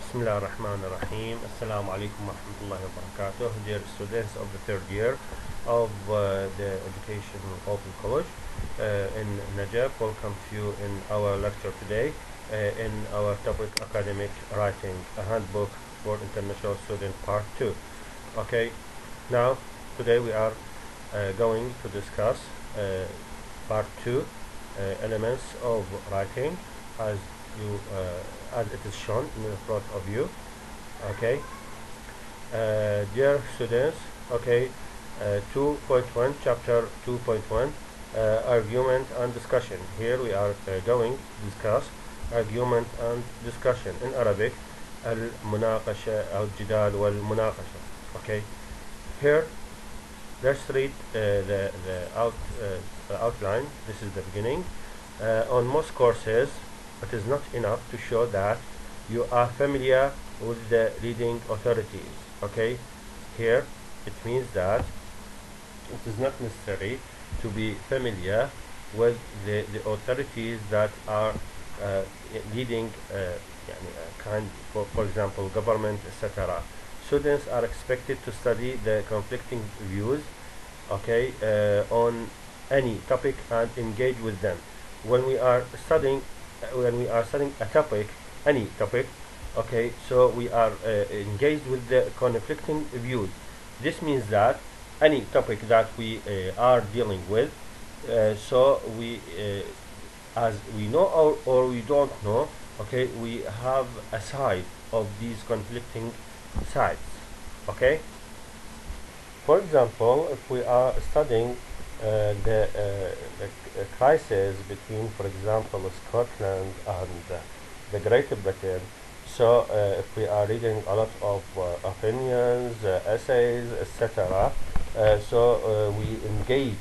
Bismillah ar-Rahman ar-Rahim. Assalamu alaikum wa rahmatullahi wa barakatuh. Dear students of the third year of the Education Open College in Najaf, welcome to you in our lecture today in our topic Academic Writing, a handbook for international student part 2. Okay, now today we are going to discuss part 2, elements of writing as you as it is shown in front of you. Okay, dear students, okay, 2.1 chapter 2.1 argument and discussion. Here we are going to discuss argument and discussion in Arabic, المناقشة أو الجدال والمناقشة. Okay, here let's read the outline. This is the beginning. On most courses, it is not enough to show that you are familiar with the leading authorities. Okay, here it means that it is not necessary to be familiar with the authorities that are leading kind, for example, government, etc. Students are expected to study the conflicting views, okay, on any topic and engage with them. When we are studying a topic, any topic, okay, so we are engaged with the conflicting views. This means that any topic that we are dealing with, so we as we know or we don't know, okay, we have a side of these conflicting sides. Okay, for example, if we are studying the crisis between, for example, Scotland and the Great Britain, so if we are reading a lot of opinions, essays, etc., so we engage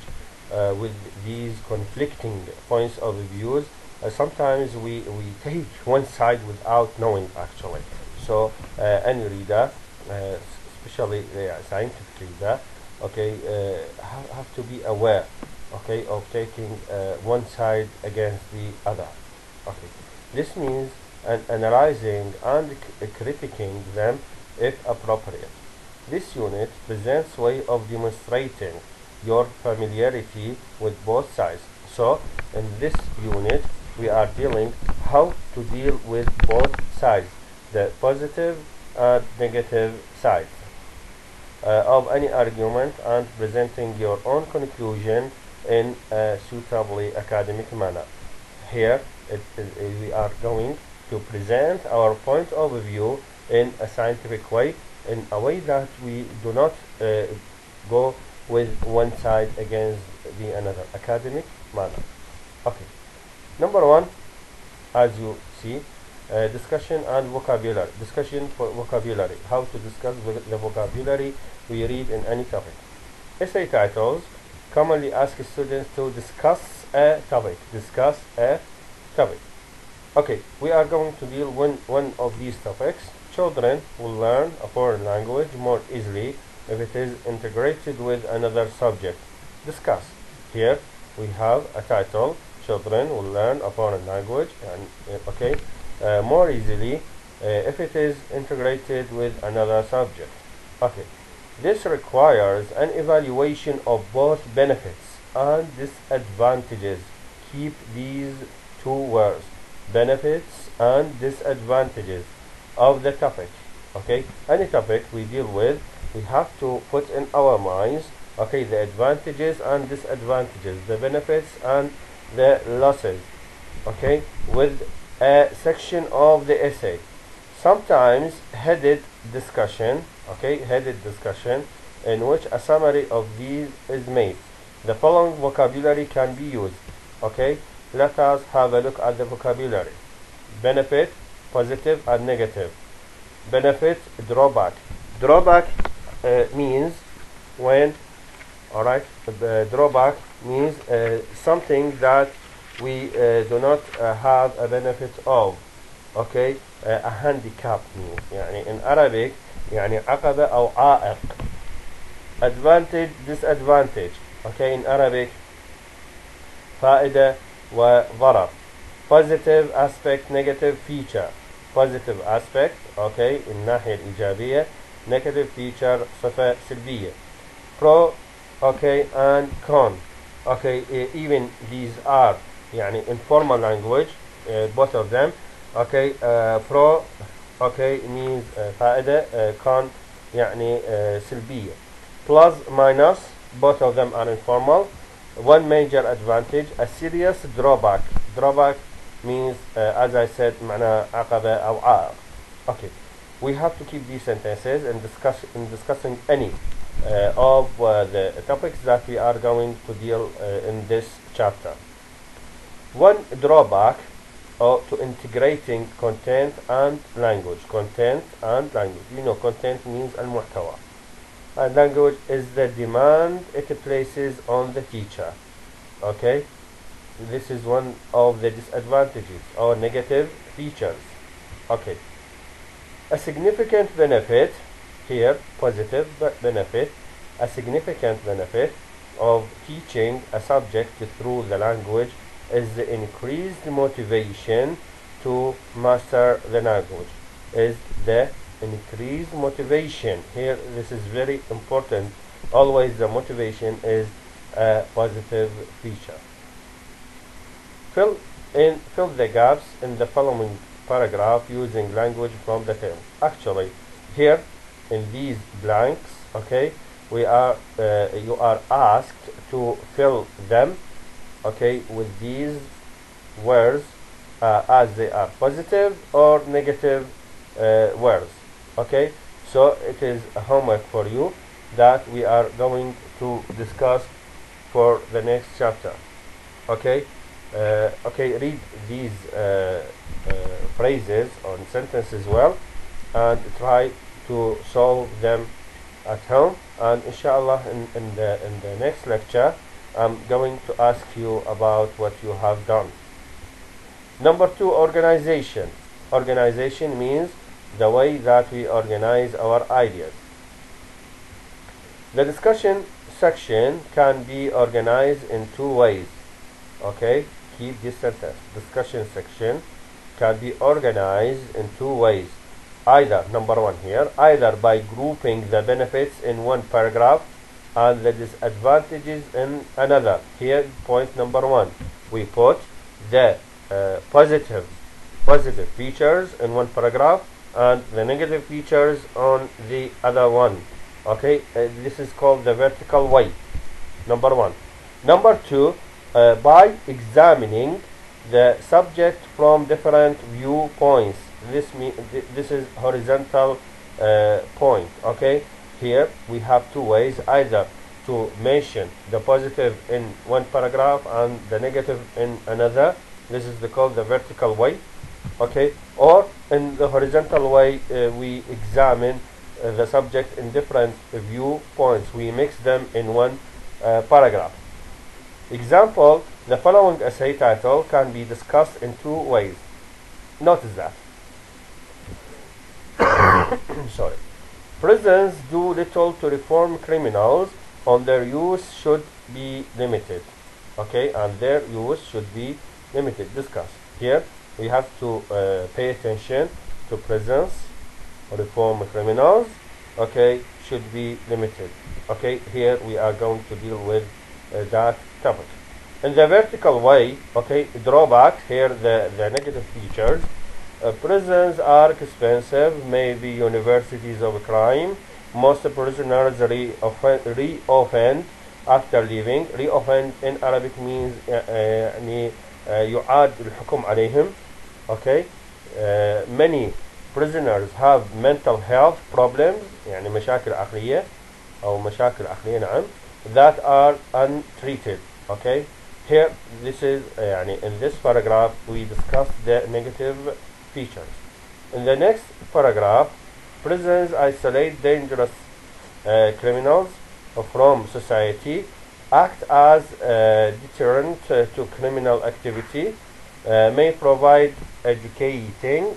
with these conflicting points of views. Sometimes we take one side without knowing actually. So any reader, especially scientific reader, okay, have to be aware, okay, of taking one side against the other. Okay, this means analyzing and critiquing them if appropriate. This unit presents way of demonstrating your familiarity with both sides. So in this unit we are dealing how to deal with both sides, the positive and negative sides of any argument, and presenting your own conclusion in a suitably academic manner. Here we are going to present our point of view in a scientific way, in a way that we do not go with one side against the another, academic manner. Okay, number one, as you see, discussion and vocabulary. Discussion for vocabulary. How to discuss the vocabulary we read in any topic. Essay titles commonly ask students to discuss a topic. Discuss a topic. Okay, we are going to deal with one of these topics. Children will learn a foreign language more easily if it is integrated with another subject. Discuss. Here we have a title. Children will learn a foreign language, and okay, more easily if it is integrated with another subject. Okay, this requires an evaluation of both benefits and disadvantages. Keep these two words, benefits and disadvantages, of the topic. Okay, any topic we deal with, we have to put in our minds, okay, the advantages and disadvantages, the benefits and the losses, okay, with a section of the essay, sometimes headed discussion, okay, headed discussion, in which a summary of these is made. The following vocabulary can be used. Okay, let us have a look at the vocabulary. Benefit, positive and negative. Benefit, drawback. Drawback means when, alright, drawback means something that we do not have a benefit of. Okay, a handicap means, يعني in Arabic يعني عقبة أو عائق. Advantage, disadvantage. Okay, in Arabic فائدة وضرر. Positive aspect, negative feature. positive aspect. Okay, الناحية الإيجابية. Negative feature صفة سلبية. Pro, okay, and con. Okay, even these are يعني informal language, both of them. Okay, pro, okay, means فائدة. Con يعني سلبية. Plus, minus, both of them are informal. One major advantage, a serious drawback. Drawback means, as I said, معنى عقبة أو عائق. Okay, we have to keep these sentences and discussing any of the topics that we are going to deal in this chapter. One drawback to integrating content and language. Content and language. You know, content means المحتوى. And language is the demand it places on the teacher. Okay, this is one of the disadvantages or negative features. Okay, a significant benefit here, positive benefit, a significant benefit of teaching a subject through the language is the increased motivation to master the language. Is the increased motivation. Here, this is very important. Always the motivation is a positive feature. Fill the gaps in the following paragraph using language from the table. Actually, here in these blanks, okay, you are asked to fill them, okay, with these words as they are positive or negative words. Okay, so it is a homework for you that we are going to discuss for the next chapter. Okay, okay, read these phrases or sentences well and try to solve them at home, and inshallah in the next lecture I'm going to ask you about what you have done. Number 2, organization. Organization means the way that we organize our ideas. The discussion section can be organized in 2 ways. Okay, keep this sentence. Discussion section can be organized in 2 ways. Either, number 1 here, either by grouping the benefits in one paragraph and the disadvantages in another. Here, point number 1, we put the positive features in one paragraph and the negative features on the other one. Okay, this is called the vertical way. Number 1. Number 2, by examining the subject from different viewpoints. This is horizontal point. Okay, here we have 2 ways, either to mention the positive in one paragraph and the negative in another. This is called the vertical way. Okay, or in the horizontal way, we examine the subject in different viewpoints. We mix them in one paragraph. Example, the following essay title can be discussed in 2 ways. Notice that. Sorry. Prisons do little to reform criminals, and their use should be limited. Okay, and their use should be limited. Discuss. Here we have to pay attention to prisons, reform criminals. Okay, should be limited. Okay, here we are going to deal with that topic. In the vertical way, okay, drawback, here the negative features. Prisons are expensive, maybe universities of crime. Most prisoners re-offend after leaving. Re-offend in Arabic means يعني يعاد الحكم عليهم. Okay, many prisoners have mental health problems, يعني مشاكل عقلية أو مشاكل عقلية نعم, that are untreated. Okay, here this is يعني in this paragraph we discuss the negative features. In the next paragraph, prisons isolate dangerous criminals from society, act as a deterrent to criminal activity, may provide education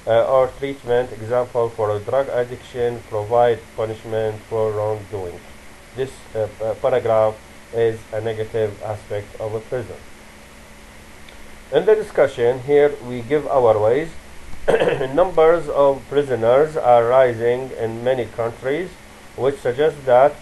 or treatment, example for a drug addiction, provide punishment for wrongdoing. This paragraph is a negative aspect of a prison. In the discussion, here we give our ways numbers of prisoners are rising in many countries, which suggests that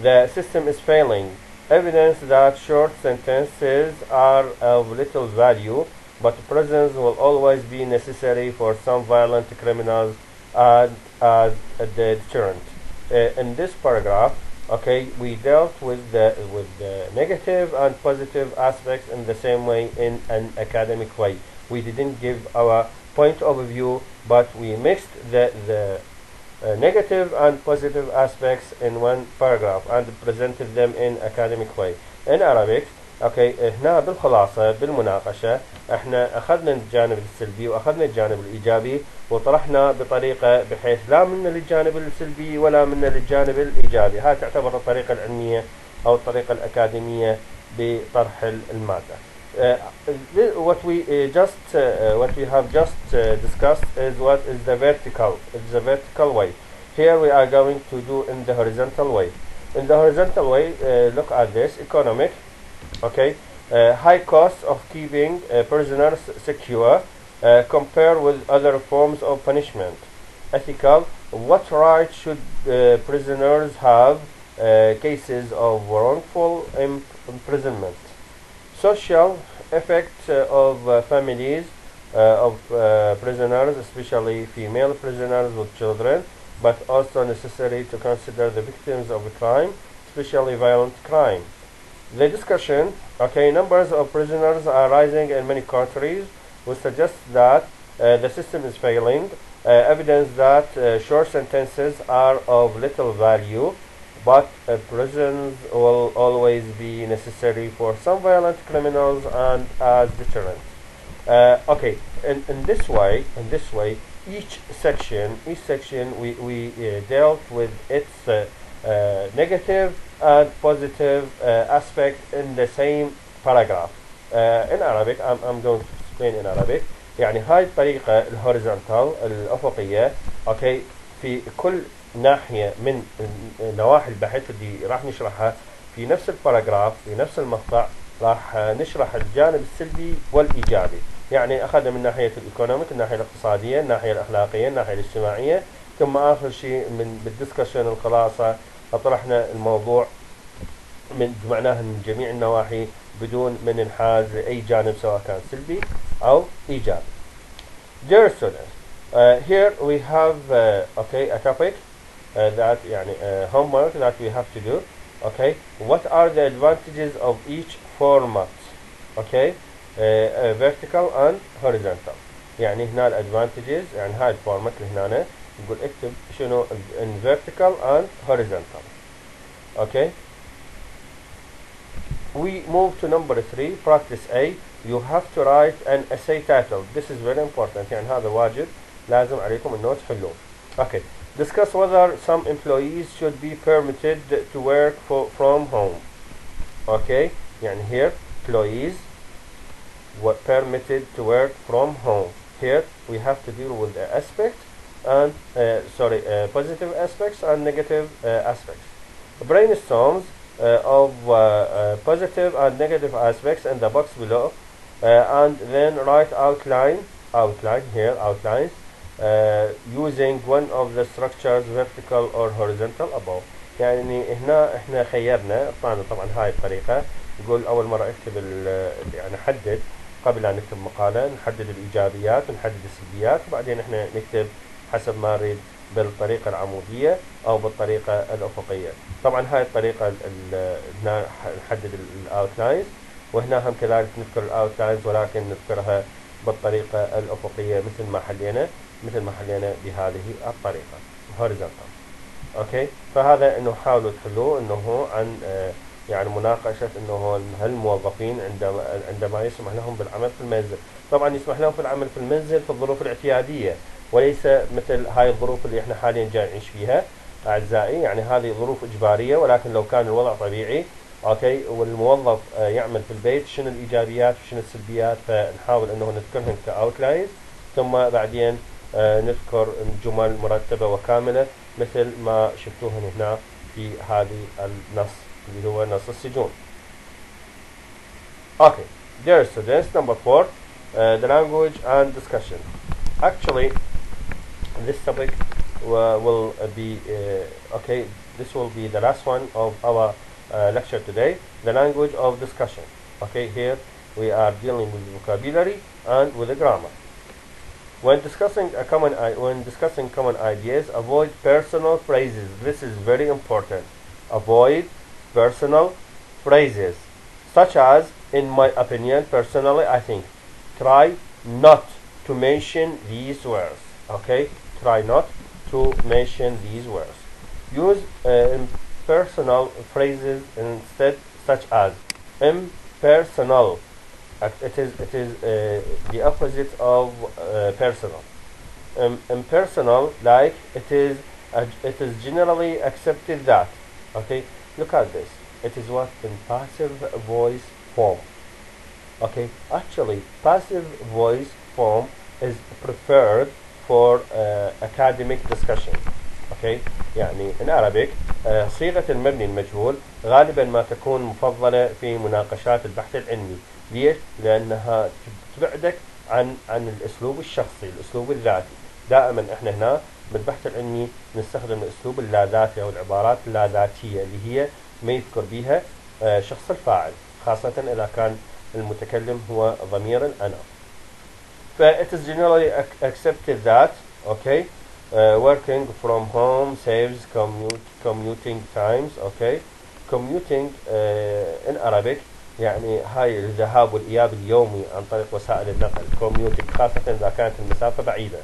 the system is failing. Evidence that short sentences are of little value, but prisons will always be necessary for some violent criminals and as a deterrent. In this paragraph, okay, we dealt with the negative and positive aspects in the same way in an academic way. We didn't give our point of view, but we mixed the negative and positive aspects in one paragraph and presented them in academic way. In Arabic, okay, هنا بالخلاصة بالمناقشة احنا اخذنا الجانب السلبي واخذنا الجانب الايجابي وطرحنا بطريقة بحيث لا منا للجانب السلبي ولا منا للجانب الايجابي. هاي تعتبر الطريقة العلمية او الطريقة الاكاديمية بطرح المادة. What we have just discussed is what is the vertical way. Here we are going to do in the horizontal way. In the horizontal way, look at this: economic, okay, high cost of keeping prisoners secure compared with other forms of punishment. Ethical, what right should prisoners have cases of wrongful imprisonment. Social effect of families of prisoners, especially female prisoners with children, but also necessary to consider the victims of a crime, especially violent crime. The discussion, okay, numbers of prisoners are rising in many countries, which suggests that the system is failing. Evidence that short sentences are of little value, but prisons will always be necessary for some violent criminals and as deterrent. Okay, in this way, each section we dealt with its negative and positive aspect in the same paragraph. In Arabic, I'm going to explain in Arabic. يعني هاي الطريقة الهوريزونتال الأفقية، okay، في كل ناحية من نواحي البحث اللي راح نشرحها في نفس الباراجراف في نفس المقطع راح نشرح الجانب السلبي والإيجابي. يعني أخذنا من ناحية الإيكونوميك، الناحية الاقتصادية، الناحية الأخلاقية، الناحية الاجتماعية، ثم آخر شيء من بالدسكشن الخلاصة أطرحنا الموضوع من جمعناه من جميع النواحي بدون من انحاز لأي جانب سواء كان سلبي أو إيجابي. Dear students, here we have okay, a topic that يعني homework that we have to do. Okay, what are the advantages of each format? Okay, vertical and horizontal. يعني هنا الادفانتجز، يعني هاي الفورمات اللي هنا نقول اكتب شنو in vertical and horizontal. Okay, we move to number 3, practice A. You have to write an essay title. This is very important. يعني هذا واجب لازم عليكم انه تحلوه. Okay, discuss whether some employees should be permitted to work from home. Okay, يعني here employees were permitted to work from home. Here we have to deal with the aspect and positive aspects and negative aspects. Brainstorms of positive and negative aspects in the box below, and then write outline here outlines using one of the structures vertical or horizontal above. يعني هنا احنا خيرنا طبعا هاي الطريقة. نقول أول مرة اكتب يعني نحدد قبل أن نكتب مقالة، نحدد الإيجابيات ونحدد السلبيات، وبعدين احنا نكتب حسب ما نريد بالطريقة العمودية أو بالطريقة الأفقية. طبعا هاي الطريقة هنا نحدد الأوتلاينز، وهنا هم كذلك نذكر الأوتلاينز ولكن نذكرها بالطريقة الأفقية مثل ما حلينا بهذه الطريقة horizontal. أوكي، فهذا إنه حاولوا تحلوه إنه عن يعني مناقشة إنه هالموظفين عندما يسمح لهم بالعمل في المنزل. طبعا يسمح لهم في العمل في المنزل في الظروف الاعتيادية، وليس مثل هاي الظروف اللي احنا حاليا جاي نعيش فيها أعزائي. يعني هذه ظروف إجبارية، ولكن لو كان الوضع طبيعي أوكي والموظف يعمل في البيت، شنو الإيجابيات وشنو السلبيات، فنحاول إنه نذكرهم كأوتلاينز، ثم بعدين نذكر جمل مرتبة وكاملة مثل ما شفتوهن هنا في هذه النص اللي هو نص السجون. Okay, dear students, number 4, the language and discussion. Actually, this topic will be okay. This will be the last one of our lecture today, the language of discussion. Okay, here we are dealing with vocabulary and with the grammar. When discussing common ideas, avoid personal phrases. This is very important. Avoid personal phrases, such as, in my opinion, personally, I think. Try not to mention these words. Okay, try not to mention these words. Use impersonal phrases instead, such as impersonal. It is the opposite of personal. Impersonal, like it is generally accepted that. Okay, look at this. It is what in passive voice form. Okay, actually, passive voice form is preferred for academic discussion. Okay, يعني in Arabic صيغة المبني المجهول غالبا ما تكون مفضلة في مناقشات البحث العلمي. ليش؟ لأنها تبعدك عن الأسلوب الشخصي، الأسلوب الذاتي. دائما احنا هنا بالبحث العلمي نستخدم الأسلوب اللاذاتي أو العبارات اللاذاتية اللي هي ما يذكر بها شخص الفاعل، خاصة إذا كان المتكلم هو ضمير الأنا. It is generally accepted that, okay, working from home saves commuting times. Okay, commuting in Arabic يعني هاي الذهاب والإياب اليومي عن طريق وسائل النقل. commuting خاصة إذا كانت المسافة بعيدة.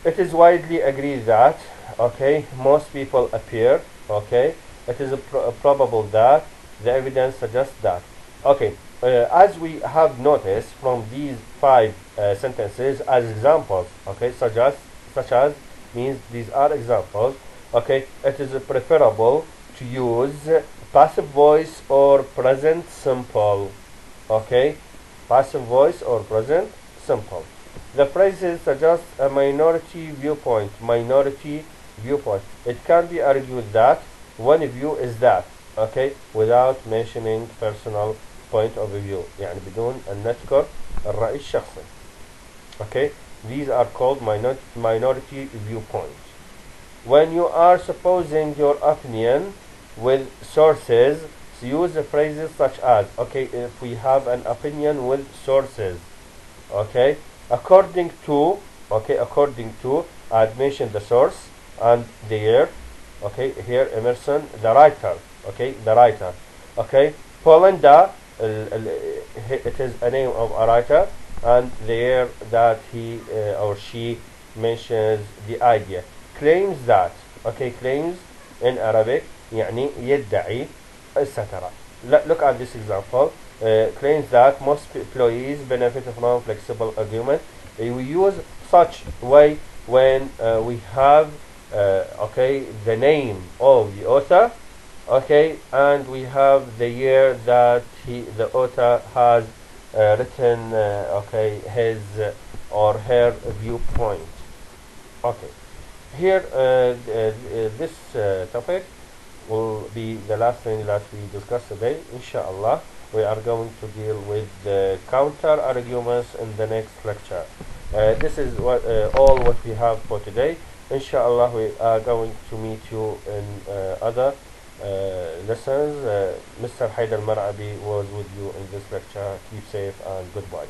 It is widely agreed that, okay, most people appear, okay, it is probable that, the evidence suggests that. Okay, as we have noticed from these 5 sentences as examples, okay, such as means these are examples. Okay, it is preferable to use passive voice or present simple. Okay, passive voice or present simple. The phrases suggest a minority viewpoint. Minority viewpoint. It can be argued that one view is that, okay, without mentioning personal point of view. يعني بدون أن نذكر الرأي الشخصي. Okay, these are called minority viewpoints. When you are supposing your opinion with sources, use the phrases such as, okay, if we have an opinion with sources, okay, according to, I'd mentioned the source and the year. Okay, here Emerson, the writer. Okay, the writer. Okay, Polenda, it is a name of a writer, and the year that he or she mentions the idea. Claims that, okay, claims in Arabic يعني يدعي, etc. Look at this example. Claims that most employees benefit from flexible agreement. We use such way when we have okay, the name of the author, okay, and we have the year that the author has written okay, his or her viewpoint. Okay, here this topic will be the last thing that we discuss today. Inshallah, we are going to deal with the counter arguments in the next lecture. This is all what we have for today. Inshallah, we are going to meet you in other lessons. Mr. Haidar Marabi was with you in this lecture. Keep safe and goodbye.